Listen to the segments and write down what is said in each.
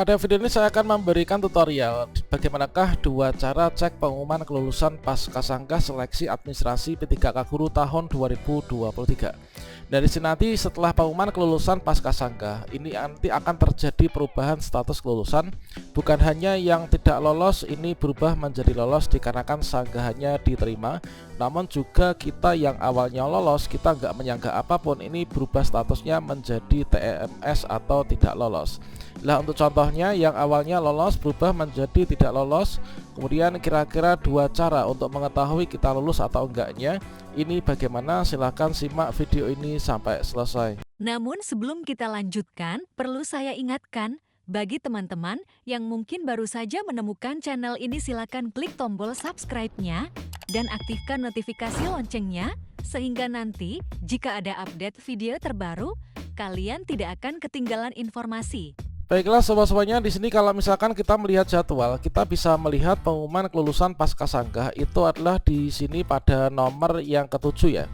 Pada video ini saya akan memberikan tutorial bagaimanakah dua cara cek pengumuman kelulusan Pascasanggah Seleksi Administrasi P3K Guru tahun 2023. Dari sini nanti setelah pengumuman kelulusan Pascasanggah ini nanti akan terjadi perubahan status kelulusan. Bukan hanya yang tidak lolos ini berubah menjadi lolos dikarenakan sanggahannya diterima, namun juga kita yang awalnya lolos kita nggak menyangka apapun ini berubah statusnya menjadi TMS atau tidak lolos. Nah, untuk contohnya yang awalnya lolos berubah menjadi tidak lolos. Kemudian kira-kira dua cara untuk mengetahui kita lulus atau enggaknya. Ini bagaimana? Silahkan simak video ini sampai selesai. Namun sebelum kita lanjutkan, perlu saya ingatkan, bagi teman-teman yang mungkin baru saja menemukan channel ini, silakan klik tombol subscribe-nya dan aktifkan notifikasi loncengnya, sehingga nanti jika ada update video terbaru, kalian tidak akan ketinggalan informasi. Baiklah sobat-sobatnya, di sini kalau misalkan kita melihat jadwal, kita bisa melihat pengumuman kelulusan Pascasanggah itu adalah di sini pada nomor yang ketujuh ya.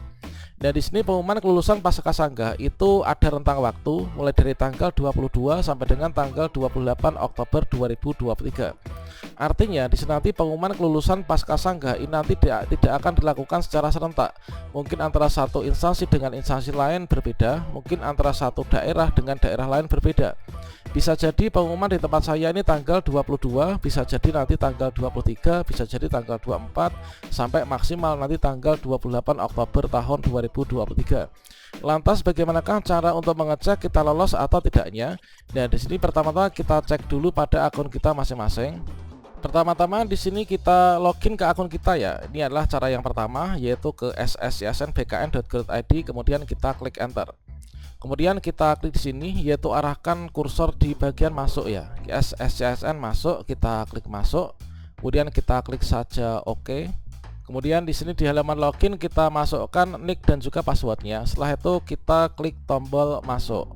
Dan di sini pengumuman kelulusan Pascasanggah itu ada rentang waktu mulai dari tanggal 22 sampai dengan tanggal 28 Oktober 2023. Artinya di sini nanti pengumuman kelulusan Pascasanggah ini nanti tidak akan dilakukan secara serentak. Mungkin antara satu instansi dengan instansi lain berbeda, mungkin antara satu daerah dengan daerah lain berbeda. Bisa jadi pengumuman di tempat saya ini tanggal 22, bisa jadi nanti tanggal 23, bisa jadi tanggal 24 sampai maksimal nanti tanggal 28 Oktober tahun 2023. Lantas bagaimanakah cara untuk mengecek kita lolos atau tidaknya? Nah, di sini pertama-tama kita cek dulu pada akun kita masing-masing. Pertama-tama di sini kita login ke akun kita ya. Ini adalah cara yang pertama, yaitu ke sscsnbkn.go.id, kemudian kita klik enter. Kemudian kita klik di sini, yaitu arahkan kursor di bagian masuk ya. SSCSN masuk, kita klik masuk. Kemudian kita klik saja OK. Kemudian di sini di halaman login kita masukkan nick dan juga passwordnya. Setelah itu kita klik tombol masuk.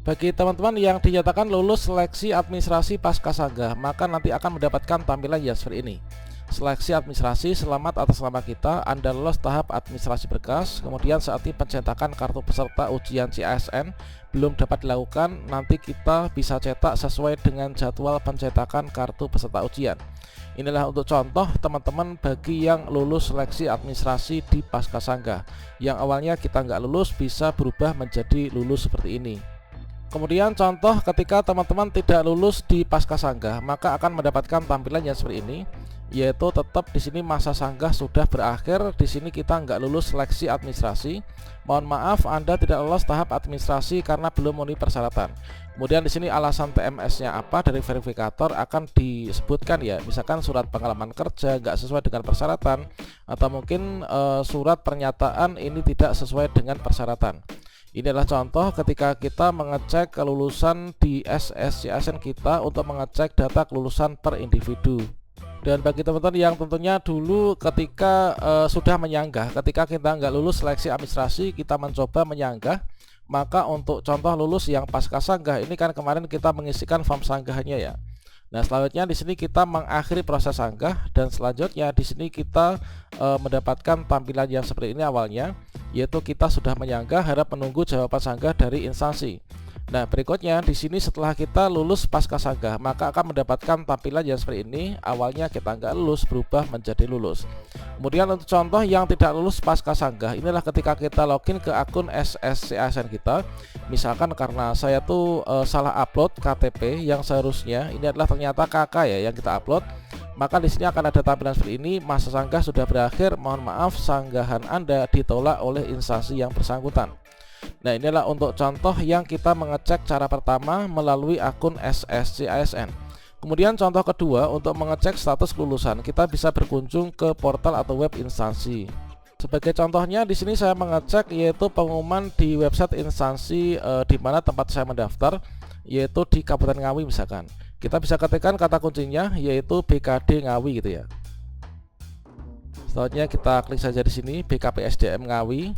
Bagi teman-teman yang dinyatakan lulus seleksi administrasi Pascasanggah, maka nanti akan mendapatkan tampilan yang seperti ini. Seleksi administrasi, selamat atas nama kita, Anda lolos tahap administrasi berkas. Kemudian saat ini pencetakan kartu peserta ujian CASN belum dapat dilakukan. Nanti kita bisa cetak sesuai dengan jadwal pencetakan kartu peserta ujian. Inilah untuk contoh teman-teman bagi yang lulus seleksi administrasi di Pascasanggah. Yang awalnya kita nggak lulus bisa berubah menjadi lulus seperti ini. Kemudian contoh ketika teman-teman tidak lulus di Pascasanggah, maka akan mendapatkan tampilan yang seperti ini, yaitu tetap di sini masa sanggah sudah berakhir. Di sini kita nggak lulus seleksi administrasi. Mohon maaf, Anda tidak lolos tahap administrasi karena belum memenuhi persyaratan. Kemudian di sini alasan TMS-nya apa dari verifikator akan disebutkan ya, misalkan surat pengalaman kerja nggak sesuai dengan persyaratan, atau mungkin surat pernyataan ini tidak sesuai dengan persyaratan. Ini adalah contoh ketika kita mengecek kelulusan di SSCSN kita untuk mengecek data kelulusan per individu. Dan bagi teman-teman yang tentunya dulu ketika sudah menyanggah, ketika kita nggak lulus seleksi administrasi, kita mencoba menyanggah, maka untuk contoh lulus yang Pascasanggah ini kan kemarin kita mengisikan form sanggahannya ya. Nah, selanjutnya di sini kita mengakhiri proses sanggah dan selanjutnya di sini kita mendapatkan tampilan yang seperti ini awalnya, yaitu kita sudah menyanggah, harap menunggu jawaban sanggah dari instansi. Nah, berikutnya di sini setelah kita lulus Pascasanggah, maka akan mendapatkan tampilan yang seperti ini. Awalnya kita nggak lulus berubah menjadi lulus. Kemudian untuk contoh yang tidak lulus Pascasanggah, inilah ketika kita login ke akun SSCSN kita. Misalkan karena saya tuh salah upload KTP yang seharusnya ini adalah ternyata KK ya yang kita upload. Maka di sini akan ada tampilan seperti ini, masa sanggah sudah berakhir, mohon maaf sanggahan Anda ditolak oleh instansi yang bersangkutan. Nah, inilah untuk contoh yang kita mengecek cara pertama melalui akun SSCSN. Kemudian contoh kedua untuk mengecek status kelulusan, kita bisa berkunjung ke portal atau web instansi. Sebagai contohnya di sini saya mengecek yaitu pengumuman di website instansi di mana tempat saya mendaftar, yaitu di Kabupaten Ngawi misalkan. Kita bisa ketikkan kata kuncinya yaitu BKD Ngawi gitu ya. Selanjutnya kita klik saja di sini BKPSDM Ngawi.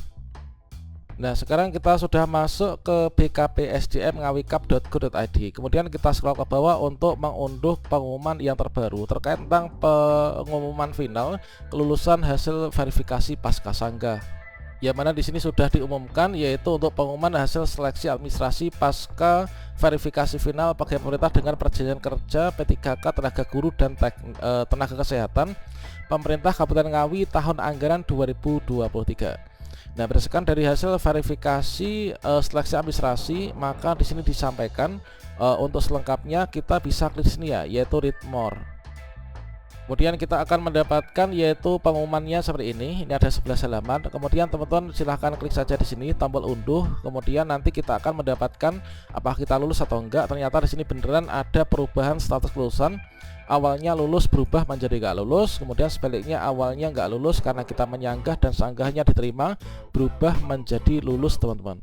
Nah, sekarang kita sudah masuk ke bkpsdm.ngawikap.go.id. Kemudian kita scroll ke bawah untuk mengunduh pengumuman yang terbaru terkait tentang pengumuman final kelulusan hasil verifikasi Pascasanggah. yang mana di sini sudah diumumkan, yaitu untuk pengumuman hasil seleksi administrasi pasca verifikasi final pegawai pemerintah dengan perjanjian kerja P3K tenaga guru dan tenaga kesehatan pemerintah Kabupaten Ngawi tahun anggaran 2023. Nah, berdasarkan dari hasil verifikasi seleksi administrasi, maka di sini disampaikan untuk selengkapnya kita bisa klik sini ya, yaitu read more. Kemudian kita akan mendapatkan yaitu pengumumannya seperti ini. Ini ada 11 halaman. Kemudian teman-teman silahkan klik saja di sini tombol unduh. Kemudian nanti kita akan mendapatkan apakah kita lulus atau enggak. Ternyata di sini beneran ada perubahan status kelulusan. Awalnya lulus berubah menjadi enggak lulus. Kemudian sebaliknya awalnya enggak lulus karena kita menyanggah dan sanggahnya diterima, berubah menjadi lulus, teman-teman.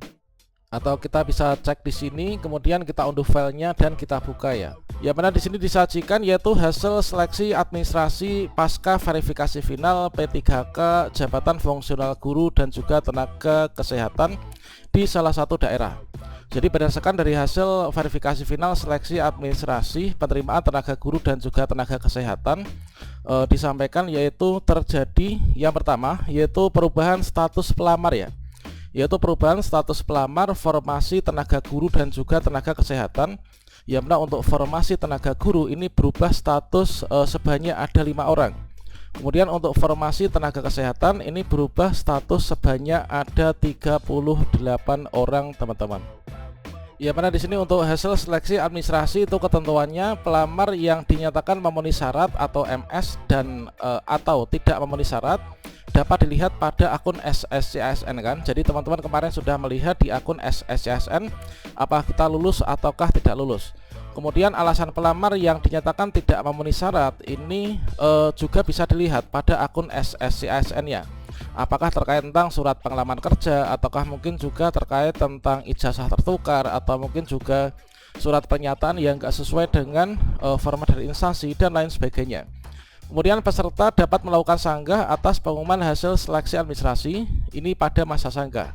Atau kita bisa cek di sini, kemudian kita unduh filenya dan kita buka ya. Yang mana di sini disajikan yaitu hasil seleksi administrasi pasca verifikasi final P3K jabatan fungsional guru dan juga tenaga kesehatan di salah satu daerah. Jadi berdasarkan dari hasil verifikasi final seleksi administrasi penerimaan tenaga guru dan juga tenaga kesehatan disampaikan yaitu terjadi yang pertama yaitu perubahan status pelamar ya, yaitu perubahan status pelamar formasi tenaga guru dan juga tenaga kesehatan. Yang mana untuk formasi tenaga guru ini berubah status sebanyak ada 5 orang. Kemudian untuk formasi tenaga kesehatan ini berubah status sebanyak ada 38 orang, teman-teman. Yang mana di sini untuk hasil seleksi administrasi itu ketentuannya pelamar yang dinyatakan memenuhi syarat atau MS dan atau tidak memenuhi syarat dapat dilihat pada akun SSCSN kan. Jadi teman-teman kemarin sudah melihat di akun SSCSN apakah kita lulus ataukah tidak lulus. Kemudian alasan pelamar yang dinyatakan tidak memenuhi syarat ini juga bisa dilihat pada akun SSCSN ya. Apakah terkait tentang surat pengalaman kerja ataukah mungkin juga terkait tentang ijazah tertukar atau mungkin juga surat pernyataan yang enggak sesuai dengan format dari instansi dan lain sebagainya. Kemudian peserta dapat melakukan sanggah atas pengumuman hasil seleksi administrasi ini pada masa sanggah.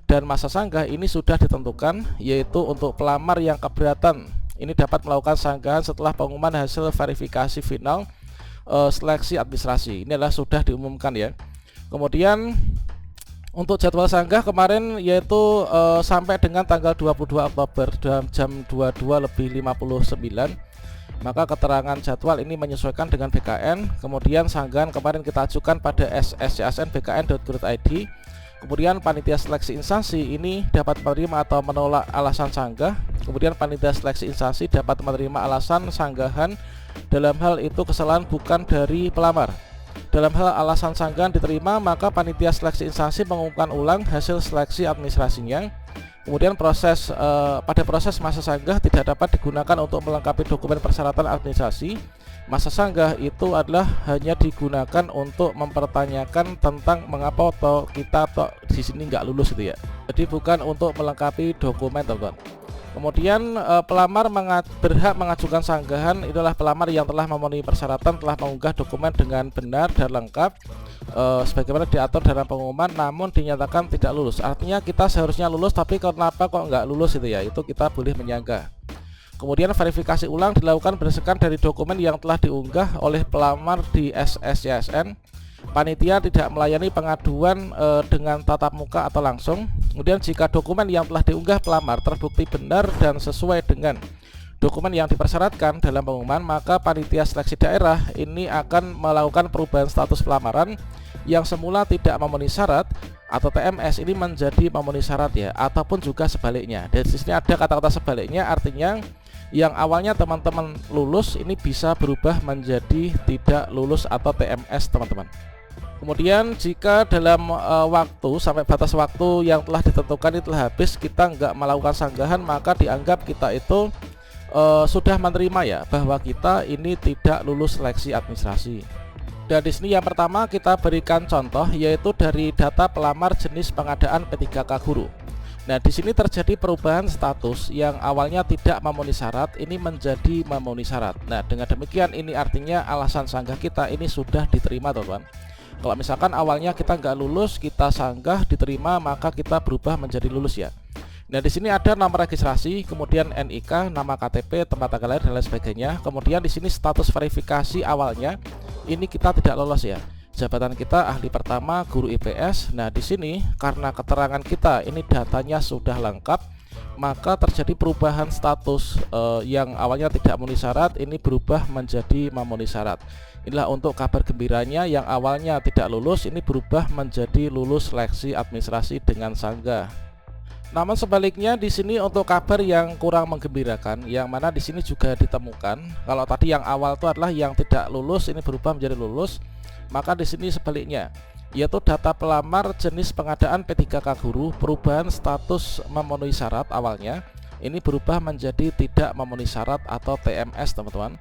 Dan masa sanggah ini sudah ditentukan yaitu untuk pelamar yang keberatan ini dapat melakukan sanggahan setelah pengumuman hasil verifikasi final seleksi administrasi. Ini adalah sudah diumumkan ya. Kemudian untuk jadwal sanggah kemarin yaitu sampai dengan tanggal 22 Oktober jam 22:59. Maka keterangan jadwal ini menyesuaikan dengan BKN. Kemudian sanggahan kemarin kita ajukan pada SSCSN bkn.go.id. Kemudian panitia seleksi instansi ini dapat menerima atau menolak alasan sanggah. Kemudian panitia seleksi instansi dapat menerima alasan sanggahan dalam hal itu kesalahan bukan dari pelamar. Dalam hal alasan sanggahan diterima, maka panitia seleksi instansi mengumumkan ulang hasil seleksi administrasinya. Kemudian pada proses masa sanggah tidak dapat digunakan untuk melengkapi dokumen persyaratan administrasi. Masa sanggah itu adalah hanya digunakan untuk mempertanyakan tentang mengapa kita di sini nggak lulus gitu ya. Jadi bukan untuk melengkapi dokumen, teman-teman. Kemudian pelamar berhak mengajukan sanggahan adalah pelamar yang telah memenuhi persyaratan, telah mengunggah dokumen dengan benar dan lengkap sebagaimana diatur dalam pengumuman, namun dinyatakan tidak lulus. Artinya kita seharusnya lulus tapi kenapa kok nggak lulus itu ya, itu kita boleh menyanggah. Kemudian verifikasi ulang dilakukan berdasarkan dari dokumen yang telah diunggah oleh pelamar di SSCSN. Panitia tidak melayani pengaduan dengan tatap muka atau langsung. Kemudian jika dokumen yang telah diunggah pelamar terbukti benar dan sesuai dengan dokumen yang dipersyaratkan dalam pengumuman, maka panitia seleksi daerah ini akan melakukan perubahan status pelamaran yang semula tidak memenuhi syarat atau TMS ini menjadi memenuhi syarat ya, ataupun juga sebaliknya. Dan di sini ada kata-kata sebaliknya, artinya yang awalnya teman-teman lulus ini bisa berubah menjadi tidak lulus atau TMS, teman-teman. Kemudian jika dalam waktu sampai batas waktu yang telah ditentukan itu telah habis, kita nggak melakukan sanggahan, maka dianggap kita itu sudah menerima ya bahwa kita ini tidak lulus seleksi administrasi. Dan di sini yang pertama kita berikan contoh yaitu dari data pelamar jenis pengadaan P3K guru. Nah, di sini terjadi perubahan status yang awalnya tidak memenuhi syarat ini menjadi memenuhi syarat. Nah, dengan demikian ini artinya alasan sanggah kita ini sudah diterima, teman-teman. Kalau misalkan awalnya kita nggak lulus, kita sanggah diterima, maka kita berubah menjadi lulus ya. Nah, di sini ada nomor registrasi, kemudian NIK, nama KTP, tempat tanggal lahir dan lain sebagainya. Kemudian di sini status verifikasi awalnya ini kita tidak lolos ya. Jabatan kita ahli pertama guru IPS. Nah, di sini karena keterangan kita ini datanya sudah lengkap, maka terjadi perubahan status yang awalnya tidak memenuhi syarat ini berubah menjadi memenuhi syarat. Inilah untuk kabar gembiranya, yang awalnya tidak lulus ini berubah menjadi lulus seleksi administrasi dengan sanggah. Namun sebaliknya di sini untuk kabar yang kurang menggembirakan, yang mana di sini juga ditemukan. Kalau tadi yang awal itu adalah yang tidak lulus ini berubah menjadi lulus, maka di sini sebaliknya, yaitu data pelamar jenis pengadaan P3K guru perubahan status memenuhi syarat awalnya ini berubah menjadi tidak memenuhi syarat atau TMS, teman-teman.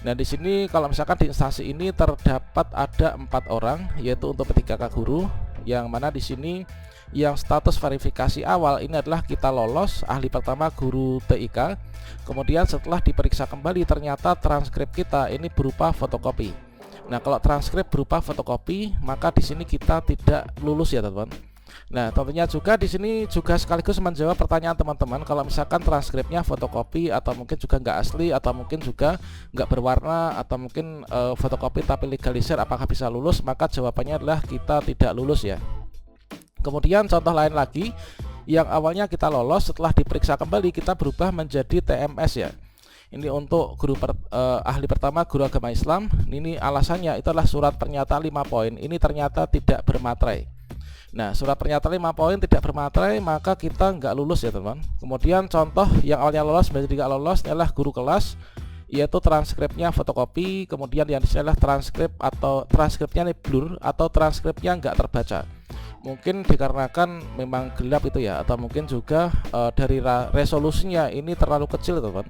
Nah, di sini kalau misalkan di instansi ini terdapat ada 4 orang, yaitu untuk P3K guru, yang mana di sini yang status verifikasi awal ini adalah kita lolos ahli pertama guru TIK. Kemudian setelah diperiksa kembali ternyata transkrip kita ini berupa fotokopi. Nah, kalau transkrip berupa fotokopi, maka di sini kita tidak lulus ya, teman-teman. Nah, tentunya juga di sini juga sekaligus menjawab pertanyaan teman-teman, kalau misalkan transkripnya fotokopi atau mungkin juga nggak asli atau mungkin juga nggak berwarna atau mungkin fotokopi tapi legalisir, apakah bisa lulus? Maka jawabannya adalah kita tidak lulus ya. Kemudian contoh lain lagi, yang awalnya kita lolos setelah diperiksa kembali kita berubah menjadi TMS ya. Ini untuk guru ahli pertama guru agama Islam. Ini alasannya itu adalah surat pernyataan 5 poin ini ternyata tidak bermaterai. Nah, surat pernyataan 5 poin tidak bermaterai, maka kita nggak lulus ya, teman. Kemudian contoh yang awalnya lolos menjadi tidak lolos adalah guru kelas, yaitu transkripnya fotokopi. Kemudian yang disini adalah transkrip atau transkripnya ini blur atau transkripnya nggak terbaca. Mungkin dikarenakan memang gelap itu ya, atau mungkin juga dari resolusinya ini terlalu kecil, teman.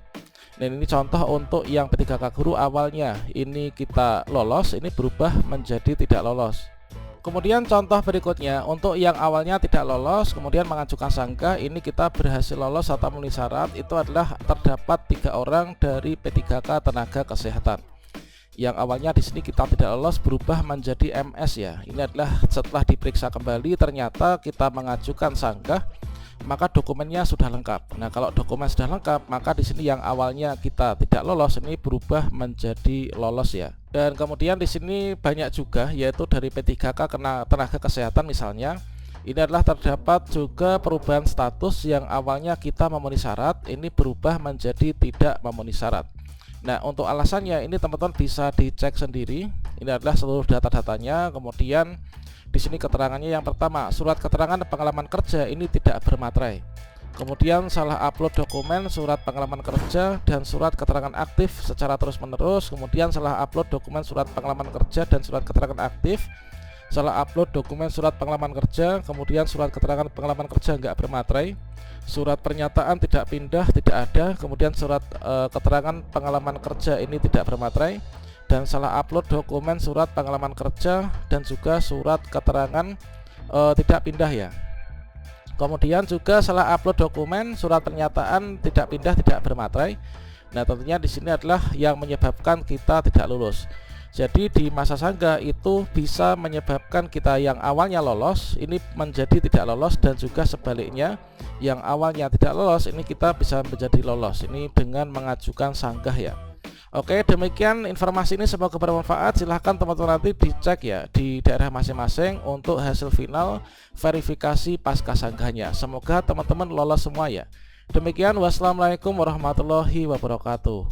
Dan ini contoh untuk yang P3K guru awalnya ini kita lolos, ini berubah menjadi tidak lolos. Kemudian contoh berikutnya untuk yang awalnya tidak lolos kemudian mengajukan sanggah, ini kita berhasil lolos atau memenuhi syarat, itu adalah terdapat 3 orang dari P3K tenaga kesehatan. Yang awalnya di sini kita tidak lolos berubah menjadi MS ya. Ini adalah setelah diperiksa kembali ternyata kita mengajukan sanggah, maka dokumennya sudah lengkap. Nah, kalau dokumen sudah lengkap, maka di sini yang awalnya kita tidak lolos ini berubah menjadi lolos ya. Dan kemudian di sini banyak juga, yaitu dari P3K tenaga kesehatan misalnya, ini adalah terdapat juga perubahan status yang awalnya kita memenuhi syarat, ini berubah menjadi tidak memenuhi syarat. Nah, untuk alasannya ini teman-teman bisa dicek sendiri. Ini adalah seluruh data-datanya. Kemudian di sini keterangannya yang pertama, surat keterangan pengalaman kerja ini tidak bermaterai. Kemudian salah upload dokumen surat pengalaman kerja dan surat keterangan aktif secara terus-menerus. Kemudian salah upload dokumen surat pengalaman kerja dan surat keterangan aktif. Salah upload dokumen surat pengalaman kerja, kemudian surat keterangan pengalaman kerja nggak bermaterai. Surat pernyataan tidak pindah, tidak ada. Kemudian surat keterangan pengalaman kerja ini tidak bermaterai. Dan salah upload dokumen surat pengalaman kerja dan juga surat keterangan tidak pindah ya. Kemudian juga salah upload dokumen surat pernyataan tidak pindah, tidak bermaterai. Nah, tentunya di sini adalah yang menyebabkan kita tidak lulus. Jadi di masa sanggah itu bisa menyebabkan kita yang awalnya lolos ini menjadi tidak lolos, dan juga sebaliknya yang awalnya tidak lolos ini kita bisa menjadi lolos ini dengan mengajukan sanggah ya. Oke, demikian informasi ini, semoga bermanfaat. Silahkan teman-teman nanti dicek ya di daerah masing-masing untuk hasil final verifikasi pasca sanggahnya. Semoga teman-teman lolos semua ya. Demikian, wassalamualaikum warahmatullahi wabarakatuh.